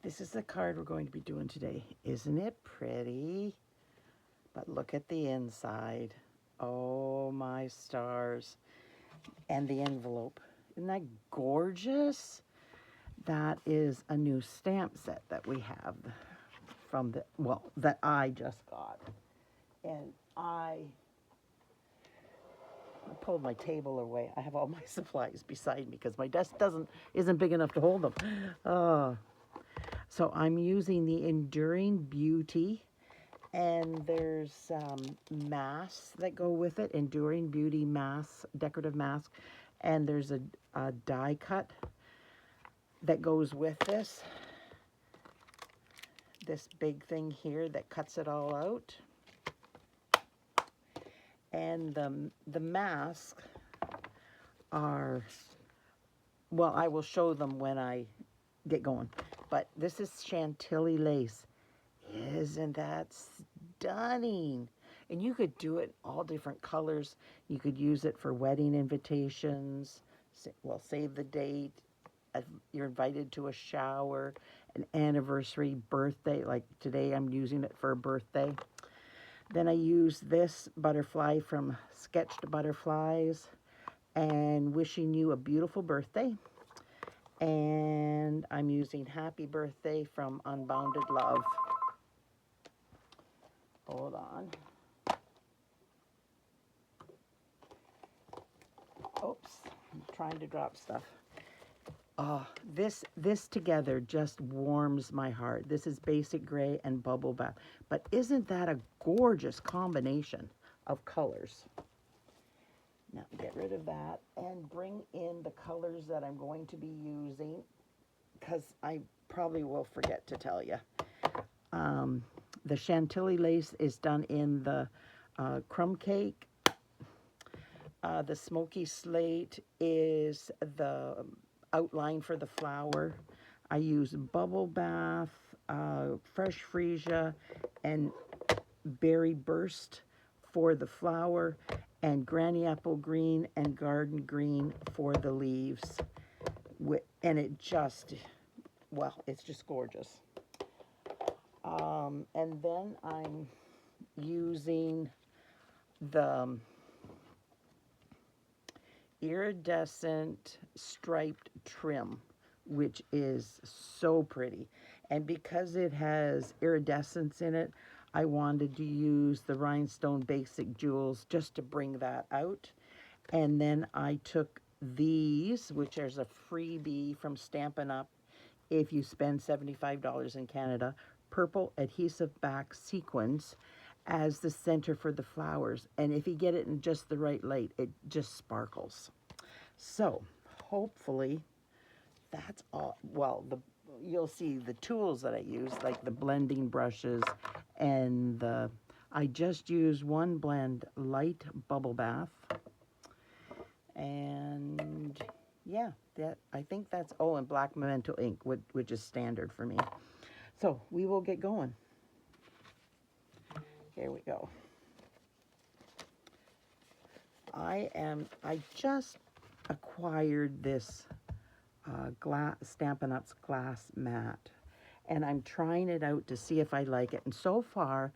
This is the card we're going to be doing today. Isn't it pretty? But look at the inside. Oh my stars. And the envelope. Isn't that gorgeous? That is a new stamp set that we have from the, well, that I just got. And I pulled my table away. I have all my supplies beside me because my desk isn't big enough to hold them. So I'm using the Enduring Beauty, and there's masks that go with it, Enduring Beauty mask, decorative mask, and there's a die cut that goes with this big thing here that cuts it all out. And the masks are, well, I will show them when I get going. But this is Chantilly lace. Isn't that stunning? And you could do it all different colors. You could use it for wedding invitations. Well, save the date. You're invited to a shower, an anniversary, birthday. Like today, I'm using it for a birthday. Then I use this butterfly from Sketched Butterflies and wishing you a beautiful birthday. And I'm using Happy Birthday from Unbounded Love. Hold on. Oops, I'm trying to drop stuff. Oh, this together just warms my heart. This is Basic Gray and Bubble Bath. But isn't that a gorgeous combination of colors? Now get rid of that and bring in the colors that I'm going to be using, because I probably will forget to tell you. The Chantilly lace is done in the Crumb Cake. The Smoky Slate is the outline for the flower. I use Bubble Bath, Fresh Freesia, and Berry Burst for the flower, and Granny Apple Green and Garden Green for the leaves. And it just, well, it's just gorgeous. And then I'm using the Iridescent Striped trim, which is so pretty. And because it has iridescence in it, I wanted to use the Rhinestone Basic Jewels just to bring that out. And then I took these, which is a freebie from Stampin' Up! If you spend $75 in Canada, purple adhesive back sequins as the center for the flowers. And if you get it in just the right light, it just sparkles. So hopefully that's all. Well, you'll see the tools that I use, like the blending brushes, and I just use one blend, light bubble bath. And yeah, I think that's, oh, and black Momento ink, which is standard for me. So we will get going. Here we go. I just acquired this Stampin' Up's glass mat, and I'm trying it out to see if I like it. And so far,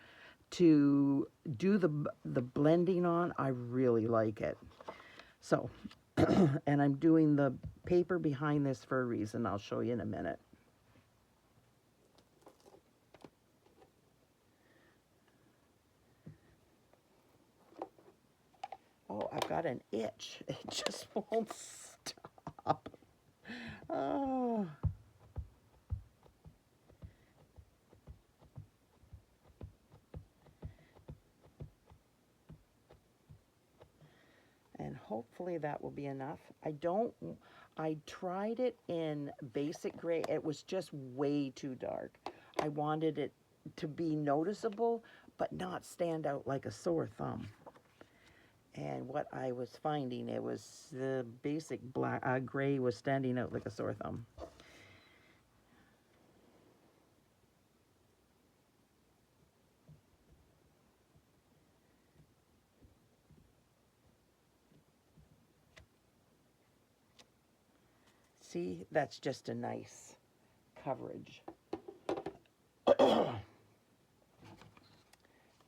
to do the blending on, I really like it. So, and I'm doing the paper behind this for a reason. I'll show you in a minute. Oh, I've got an itch. It just won't stop. Oh. And hopefully that will be enough. I tried it in Basic Gray. It was just way too dark. I wanted it to be noticeable, but not stand out like a sore thumb. And what I was finding, it was the Basic Gray was standing out like a sore thumb. See, that's just a nice coverage.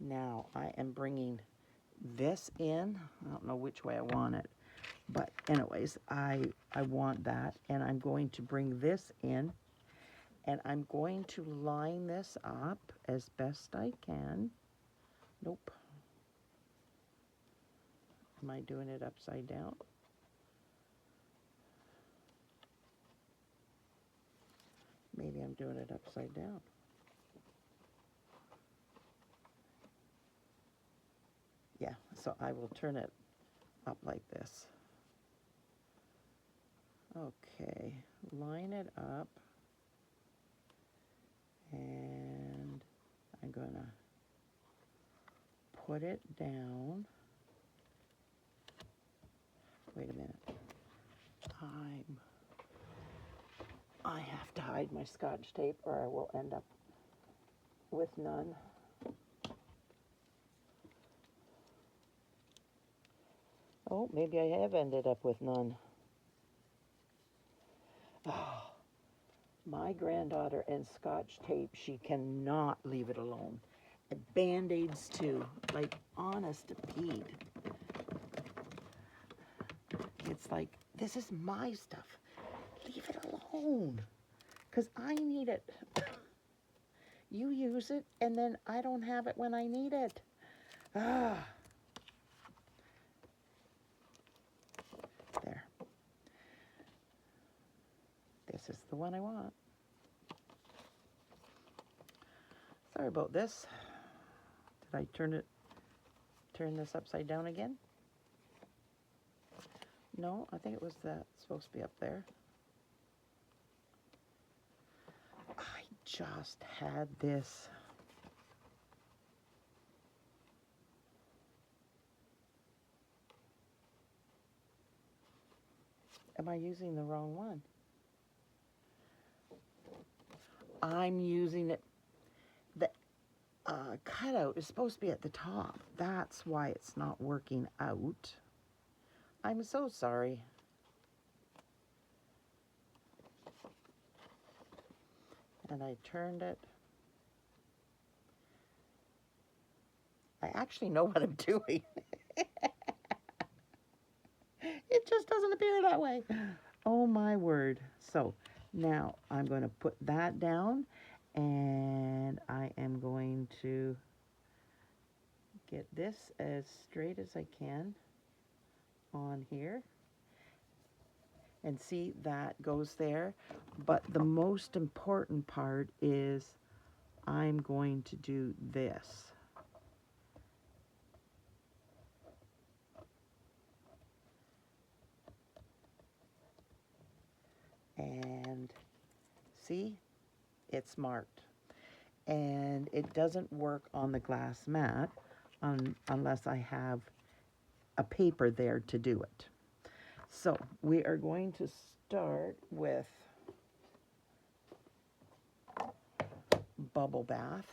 Now I am bringing this in. I don't know which way I want it, but anyways, I want that, and I'm going to bring this in, and I'm going to line this up as best I can. Nope. Am I doing it upside down? Maybe I'm doing it upside down. Yeah, so I will turn it up like this. Okay, line it up, and I'm gonna put it down. Wait a minute. I have to hide my Scotch tape or I will end up with none. Oh, maybe I have ended up with none. Oh, my granddaughter and Scotch tape, she cannot leave it alone. And Band-Aids too, like honest to Pete. It's like, this is my stuff. Leave it alone, because I need it. You use it, and then I don't have it when I need it. Ah. There. This is the one I want. Sorry about this. Did I turn this upside down again? No, I think it was supposed to be up there. I just had this. Am I using the wrong one? I'm using it. The cutout is supposed to be at the top. That's why it's not working out. I'm so sorry. And I turned it. I actually know what I'm doing. It just doesn't appear that way. Oh my word. So now I'm going to put that down, and I am going to get this as straight as I can on here. And see, that goes there. But the most important part is I'm going to do this. And see, it's marked. And it doesn't work on the glass mat unless I have a paper there to do it. So we are going to start with bubble bath.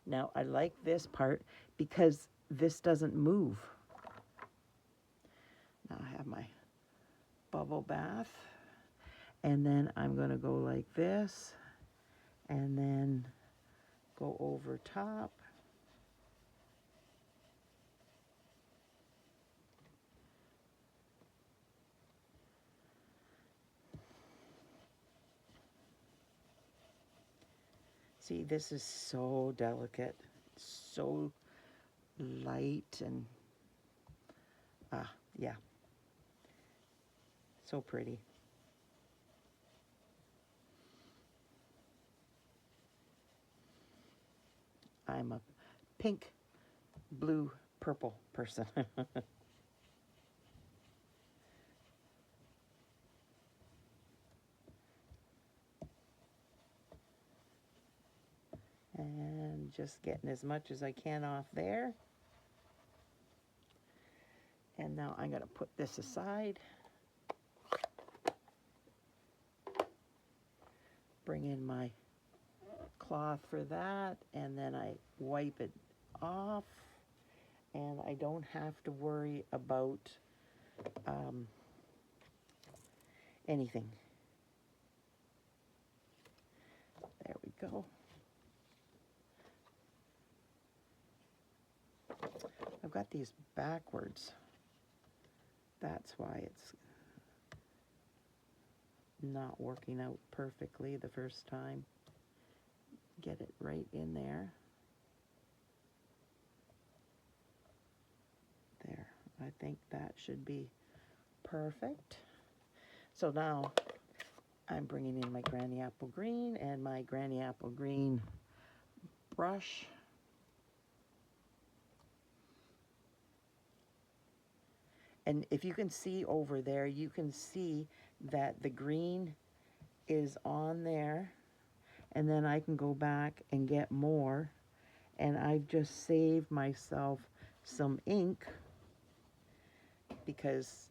Now I like this part because this doesn't move. Now I have my bubble bath, and then I'm going to go like this, and then go over top. See, this is so delicate, so light, and yeah, so pretty. I'm a pink, blue, purple person. And just getting as much as I can off there. And now I'm going to put this aside. Bring in my cloth for that, and then I wipe it off, and I don't have to worry about anything. There we go. I've got these backwards. That's why it's not working out perfectly the first time. Get it right in there. There, I think that should be perfect. So now I'm bringing in my Granny Apple Green and my Granny Apple Green brush. And if you can see over there, you can see that the green is on there. And then I can go back and get more. And I've just saved myself some ink because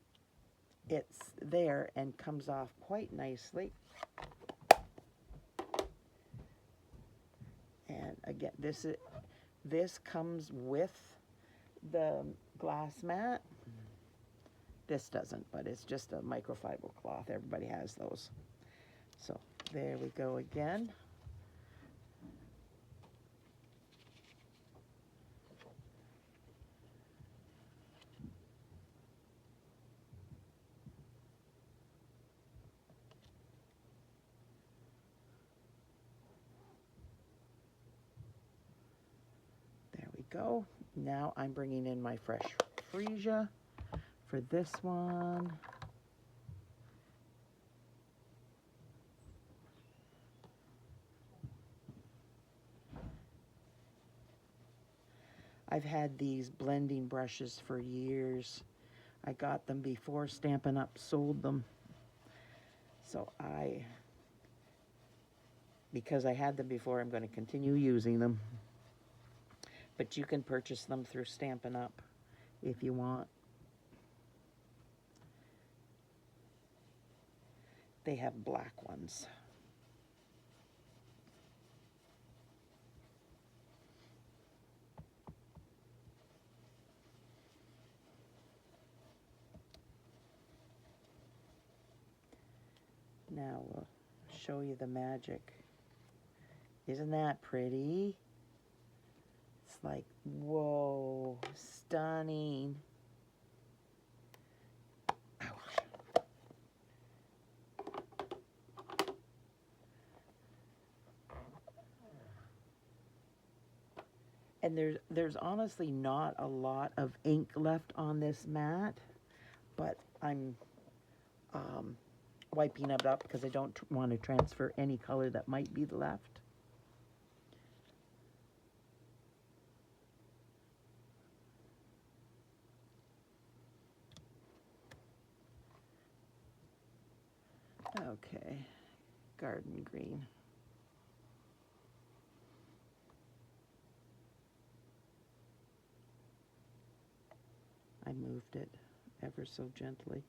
it's there and comes off quite nicely. And again, this comes with the glass mat. This doesn't, but it's just a microfiber cloth. Everybody has those. So there we go again. There we go. Now I'm bringing in my fresh Freesia for this one. I've had these blending brushes for years. I got them before Stampin' Up! Sold them. So because I had them before, I'm going to continue using them. But you can purchase them through Stampin' Up! If you want. They have black ones. Now we'll show you the magic. Isn't that pretty? It's like, whoa, stunning. Ouch. And there's honestly not a lot of ink left on this mat, but I'm wiping it up because I don't want to transfer any color that might be left. Okay, garden green. I moved it ever so gently.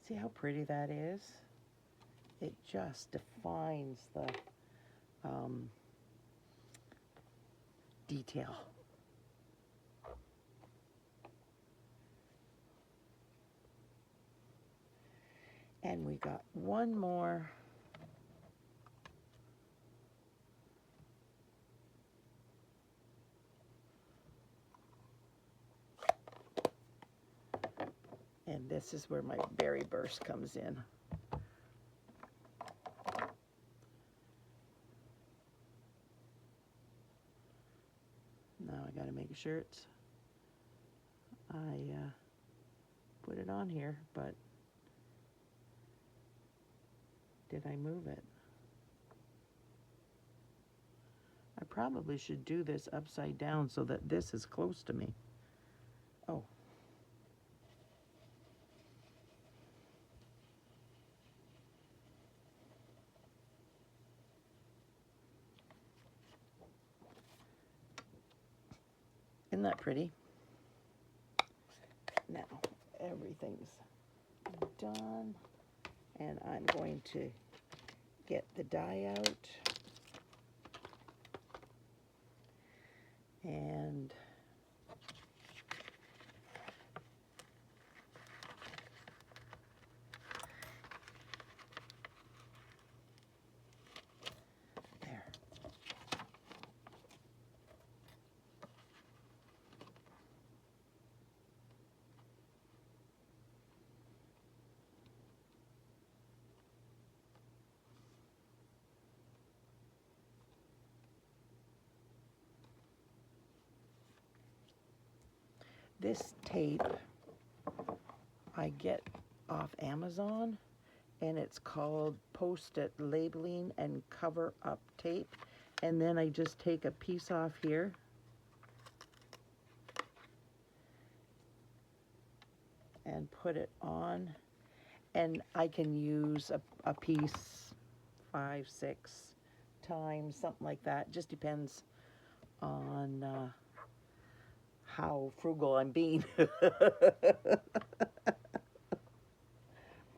See how pretty that is? It just defines the detail. And we got one more. And this is where my berry burst comes in. Now I got to make sure I put it on here, but did I move it? I probably should do this upside down so that this is close to me. Oh. Isn't that pretty? Now everything's done, and I'm going to get the die out, and there. This tape I get off Amazon, and it's called Post-it Labeling and Cover Up Tape. And then I just take a piece off here and put it on. And I can use a piece 5, 6 times, something like that. Just depends on how frugal I'm being.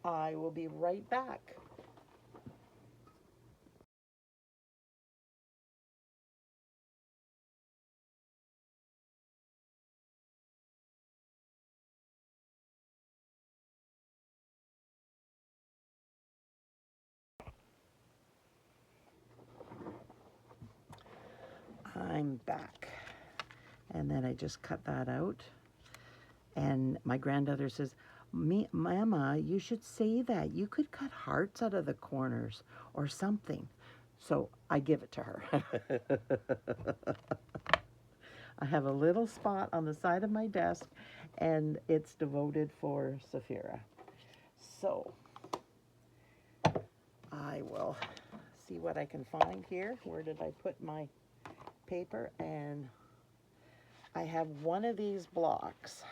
I will be right back. I'm back. And then I just cut that out. And my granddaughter says, Mama, you should say that. You could cut hearts out of the corners or something. So I give it to her. I have a little spot on the side of my desk, and it's devoted for Saphira. So I will see what I can find here. Where did I put my paper? And I have one of these blocks,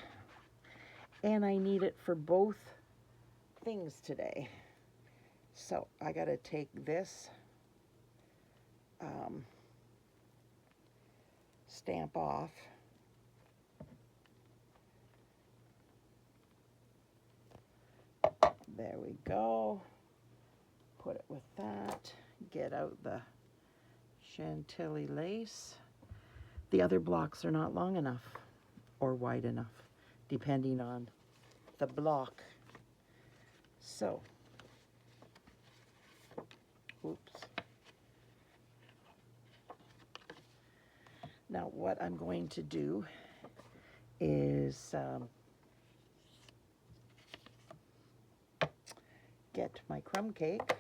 and I need it for both things today. So I got to take this stamp off. There we go. Put it with that. Get out the Chantily lace. The other blocks are not long enough or wide enough, depending on the block. So, oops. Now what I'm going to do is get my crumb cake.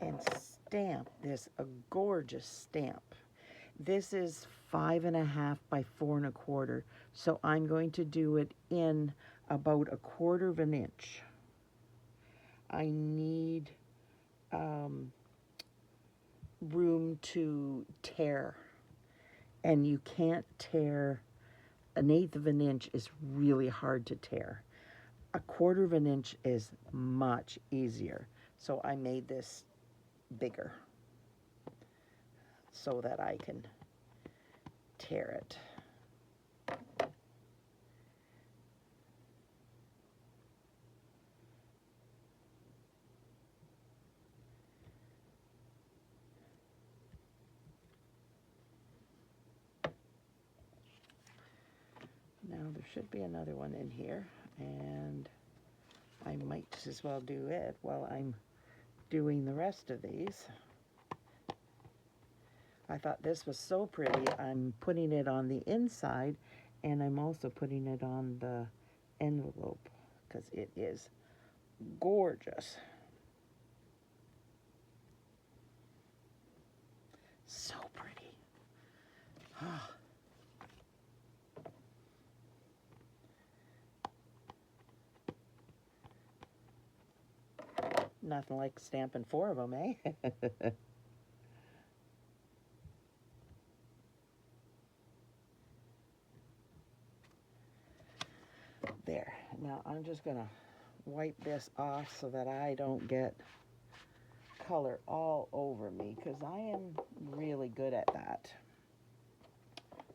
And stamp this a gorgeous stamp. This is 5.5 by 4 1/4. So I'm going to do it in about 1/4 of an inch. I need room to tear, and you can't tear. 1/8 of an inch is really hard to tear. 1/4 of an inch is much easier. So I made this bigger so that I can tear it. Now there should be another one in here, and I might as well do it while I'm doing the rest of these. I thought this was so pretty. I'm putting it on the inside, and I'm also putting it on the envelope because it is gorgeous. So pretty. Nothing like stamping 4 of them, eh? There. Now I'm just going to wipe this off so that I don't get color all over me because I am really good at that.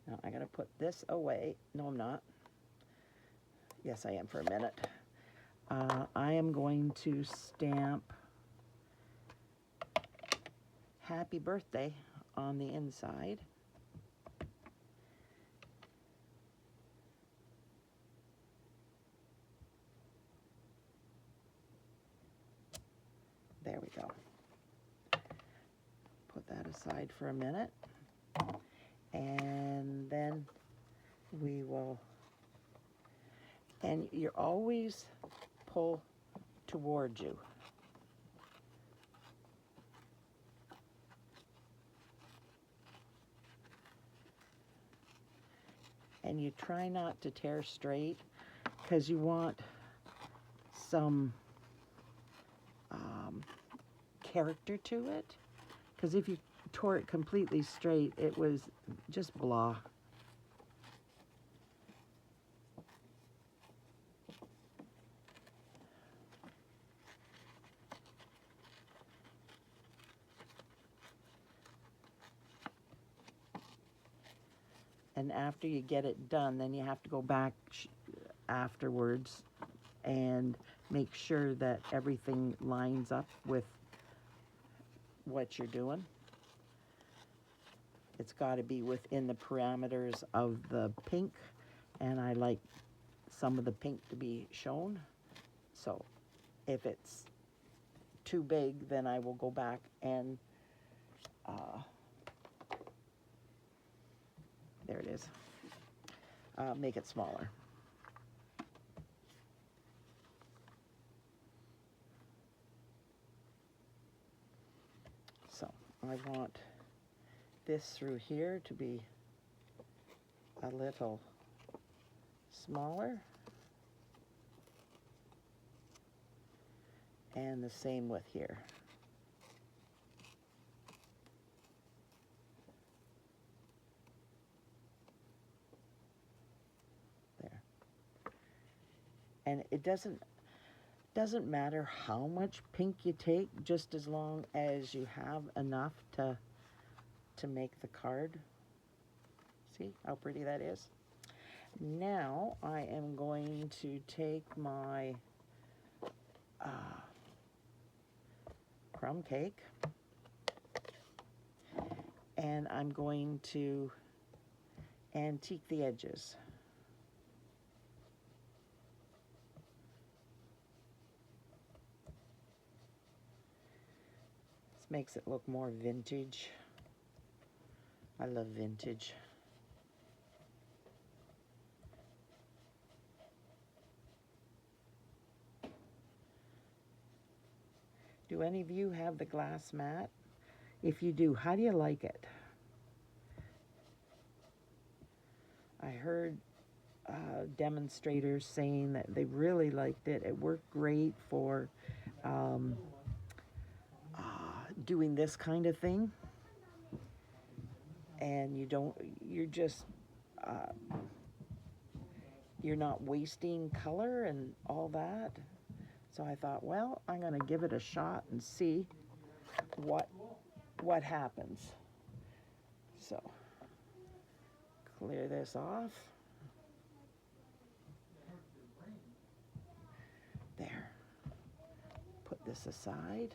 Now I gotta put this away. No, I'm not. Yes, I am for a minute. I am going to stamp Happy Birthday on the inside. There we go. Put that aside for a minute. And then we will, and you always pull towards you. And you try not to tear straight because you want some character to it. Because if you tore it completely straight, it was just blah. And after you get it done, then you have to go back afterwards and make sure that everything lines up with what you're doing. It's got to be within the parameters of the pink, and I like some of the pink to be shown. So if it's too big, then I will go back and there it is. Make it smaller. So I want this through here to be a little smaller. And the same with here. There. And it doesn't matter how much pink you take, just as long as you have enough to make the card. See how pretty that is? Now I am going to take my crumb cake and I'm going to antique the edges. This makes it look more vintage. I love vintage. Do any of you have the glass mat? If you do, how do you like it? I heard demonstrators saying that they really liked it. It worked great for doing this kind of thing. And you're not wasting color and all that. So I thought, well, I'm going to give it a shot and see what happens. So clear this off. There. Put this aside.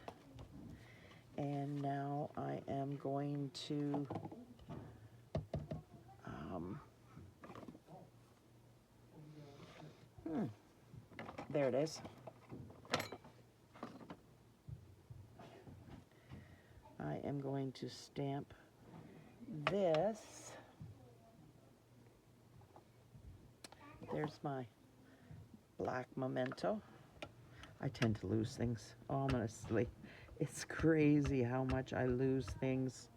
And now I am going to there it is. I am going to stamp this. There's my black Momento. I tend to lose things, honestly. It's crazy how much I lose things.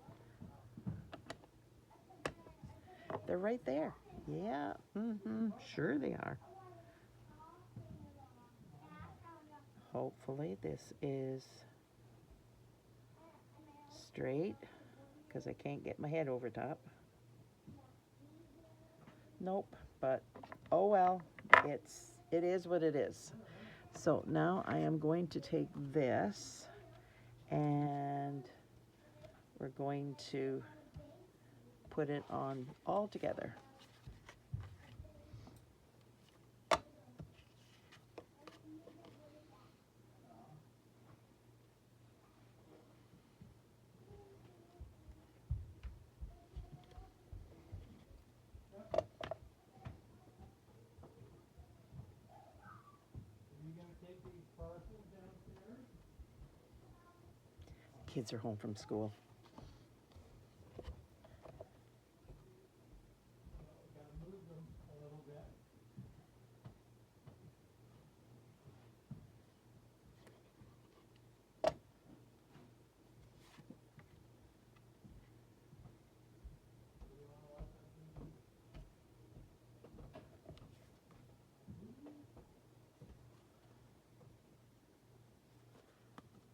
They're right there. Yeah, sure they are. Hopefully this is straight, because I can't get my head over top. Nope, but oh well, it is what it is. So now I am going to take this And we're going to put it on all together. Kids are home from school.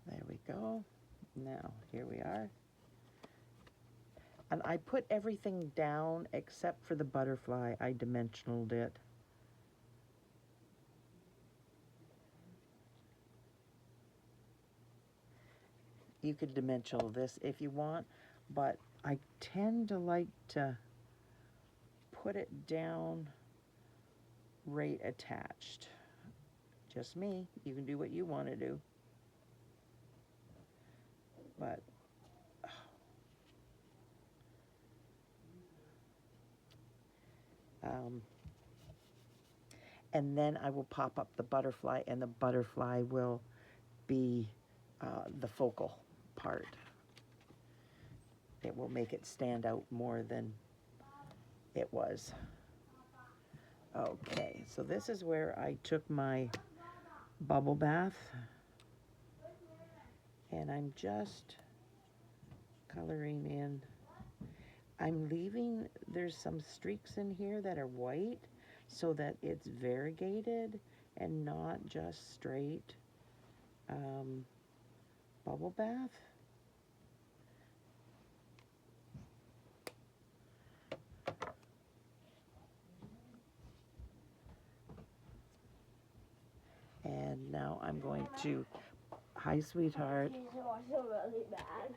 There we go. Now, here we are. And I put everything down except for the butterfly. I dimensionaled it. You could dimensional this if you want, but I tend to like to put it down right attached. Just me. You can do what you want to do. But and then I will pop up the butterfly, and the butterfly will be the focal part. It will make it stand out more than it was. Okay, so this is where I took my bubble bath, and I'm just coloring in. I'm leaving, there's some streaks in here that are white so that it's variegated and not just straight bubble bath. And now I'm going to, hi sweetheart. These are also really bad.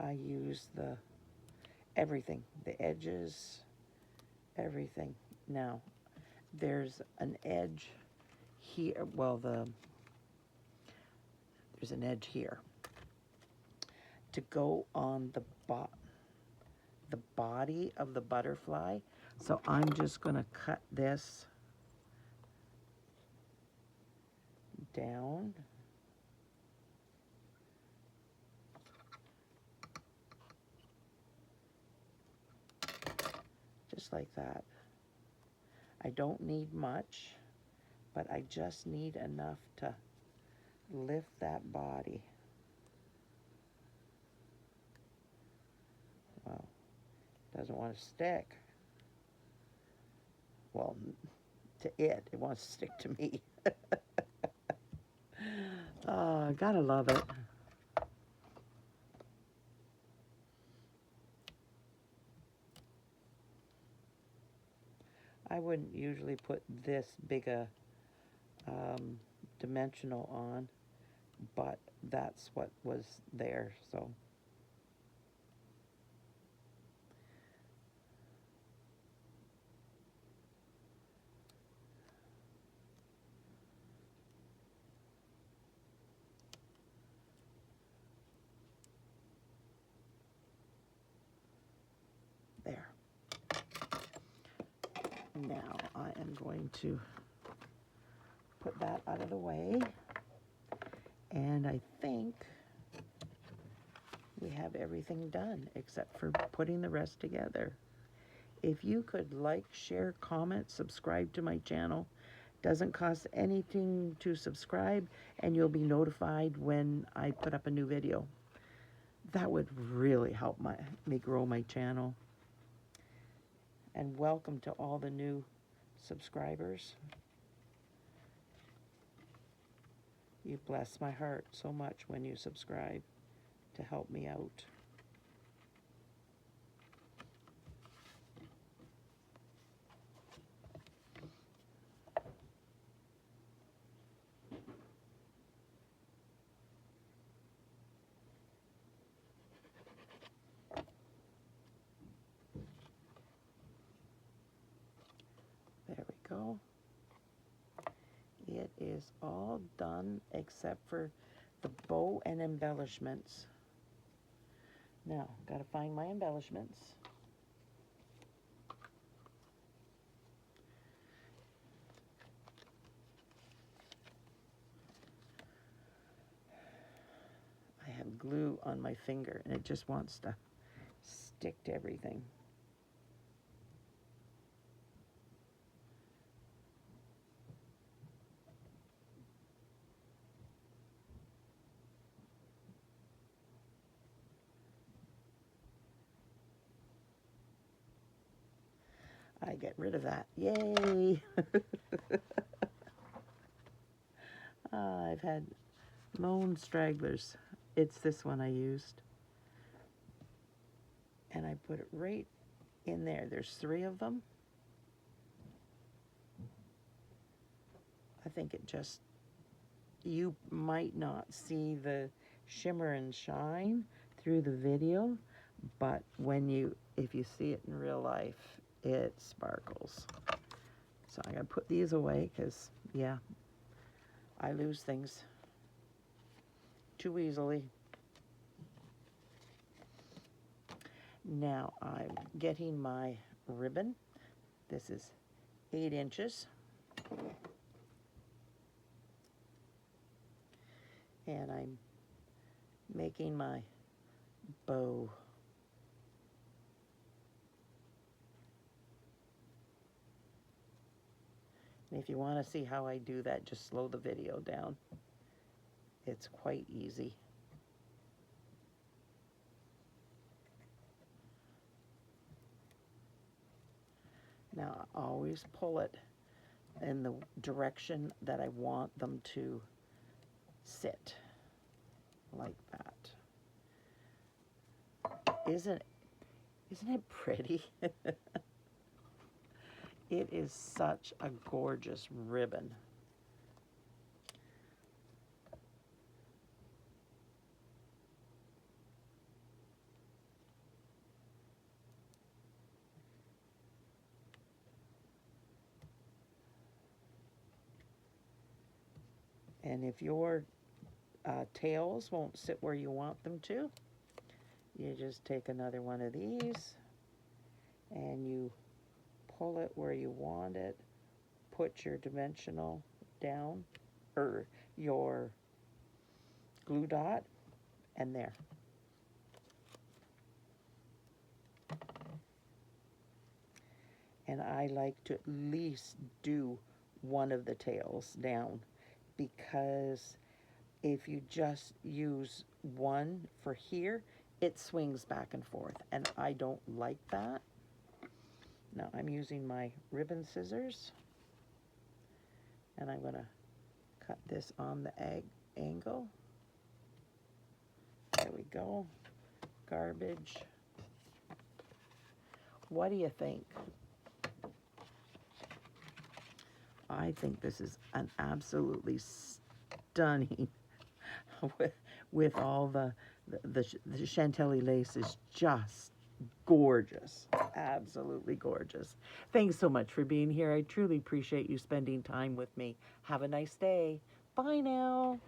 I use everything, the edges, everything. Now, there's an edge here, well, there's an edge here to go on the body of the butterfly. So I'm just gonna cut this down. Just like that. I don't need much, but I just need enough to lift that body. Well, doesn't want to stick. Well, to it wants to stick to me. Oh, gotta love it. I wouldn't usually put this big a dimensional on, but that's what was there, so. There. Now I am going to put that out of the way, and I think we have everything done except for putting the rest together. If you could like, share, comment, subscribe to my channel. Doesn't cost anything to subscribe, and you'll be notified when I put up a new video. That would really help me grow my channel. And welcome to all the new subscribers. You bless my heart so much when you subscribe to help me out. is all done except for the bow and embellishments. Now, gotta find my embellishments. I have glue on my finger and it just wants to stick to everything. I get rid of that. Yay! I've had lone stragglers. It's this one I used. And I put it right in there. There's 3 of them. I think it just, you might not see the shimmer and shine through the video, but if you see it in real life, it sparkles. So I'm gonna put these away because, yeah, I lose things too easily. Now I'm getting my ribbon. This is 8 inches. And I'm making my bow. And if you want to see how I do that, just slow the video down. It's quite easy. Now I always pull it in the direction that I want them to sit, like that. Isn't it pretty? It is such a gorgeous ribbon. And if your tails won't sit where you want them to, you just take another one of these and you pull it where you want it, put your dimensional down, or your glue dot, and there. And I like to at least do one of the tails down, because if you just use one for here, it swings back and forth, and I don't like that. Now I'm using my ribbon scissors, and I'm gonna cut this on the angle. There we go. Garbage. What do you think? I think this is an absolutely stunning with all the Chantily lace is just gorgeous. Absolutely gorgeous. Thanks so much for being here. I truly appreciate you spending time with me. Have a nice day. Bye now.